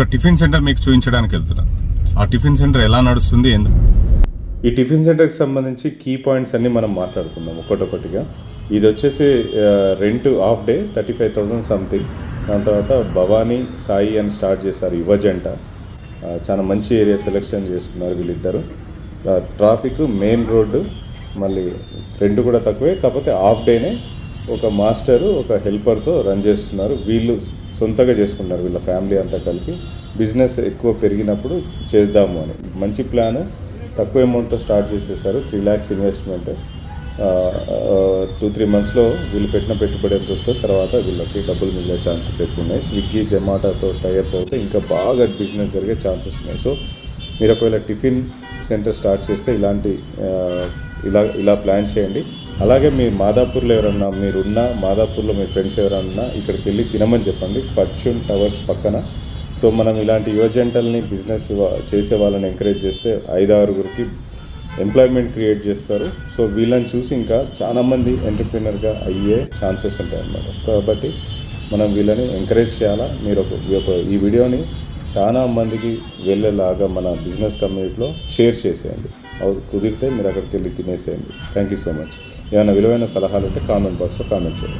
ఒక tiffin centre మీకు చూపించడానికి వెళ్తున్నా. ఆ టిఫిన్ సెంటర్ ఎలా నడుస్తుంది, ఎందుకు? ఈ టిఫిన్ సెంటర్కి సంబంధించి కీ పాయింట్స్ అన్నీ మనం మాట్లాడుకుందాం ఒక్కొక్కటిగా. ఇది వచ్చేసి రెంట్ హాఫ్ డే 35,000 సంథింగ్. దాని తర్వాత భవానీ సాయి అని స్టార్ట్ చేశారు యువజంట. చాలా మంచి ఏరియా సెలెక్షన్ చేసుకున్నారు వీళ్ళిద్దరు. ట్రాఫిక్, మెయిన్ రోడ్డు, మళ్ళీ రెంట్ కూడా తక్కువే. కాకపోతే హాఫ్ డేనే ఒక మాస్టరు ఒక హెల్పర్తో రన్ చేస్తున్నారు. వీళ్ళు సొంతగా చేసుకున్నారు, వీళ్ళ ఫ్యామిలీ అంతా కలిపి. బిజినెస్ ఎక్కువ పెరిగినప్పుడు చేద్దాము అని మంచి ప్లాన్. తక్కువ అమౌంట్తో స్టార్ట్ చేసేసారు. 3 lakhs ఇన్వెస్ట్మెంట్. 2-3 monthsలో వీళ్ళు పెట్టిన పెట్టుబడి ఎంత వస్తుంది, తర్వాత వీళ్ళకి డబ్బులు మిగిలే ఛాన్సెస్ ఎక్కువ ఉన్నాయి. స్విగ్గీ, జొమాటోతో టైఅప్ అవుతే ఇంకా బాగా బిజినెస్ జరిగే ఛాన్సెస్ ఉన్నాయి. సో మీరు ఒకవేళ టిఫిన్ సెంటర్ స్టార్ట్ చేస్తే ఇలా ప్లాన్ చేయండి. అలాగే మీ మాదాపూర్లో ఎవరన్నా మీరున్నా, మాదాపూర్లో మీ ఫ్రెండ్స్ ఎవరన్నా ఇక్కడికి వెళ్ళి తినమని చెప్పండి, ఫార్చ్యూన్ టవర్స్ పక్కన. సో మనం ఇలాంటి యువజంటల్ని బిజినెస్ చేసే వాళ్ళని ఎంకరేజ్ చేస్తే 5-6 ఎంప్లాయ్మెంట్ క్రియేట్ చేస్తారు. సో వీళ్ళని చూసి ఇంకా చాలామంది ఎంటర్ప్రీనర్గా అయ్యే ఛాన్సెస్ ఉంటాయి అన్నమాట. కాబట్టి మనం వీళ్ళని ఎంకరేజ్ చేయాలా. మీరు ఈ వీడియోని చాలా మందికి వెళ్ళేలాగా మన బిజినెస్ కమ్యూనిటీలో షేర్ చేసేయండి. కుదిరితే మీరు అక్కడికి వెళ్ళి తినేసేయండి. Thank you so much. ఏమైనా విలువైన సలహాలు ఉంటే కామెంట్ బాక్స్లో కామెంట్ చేయండి.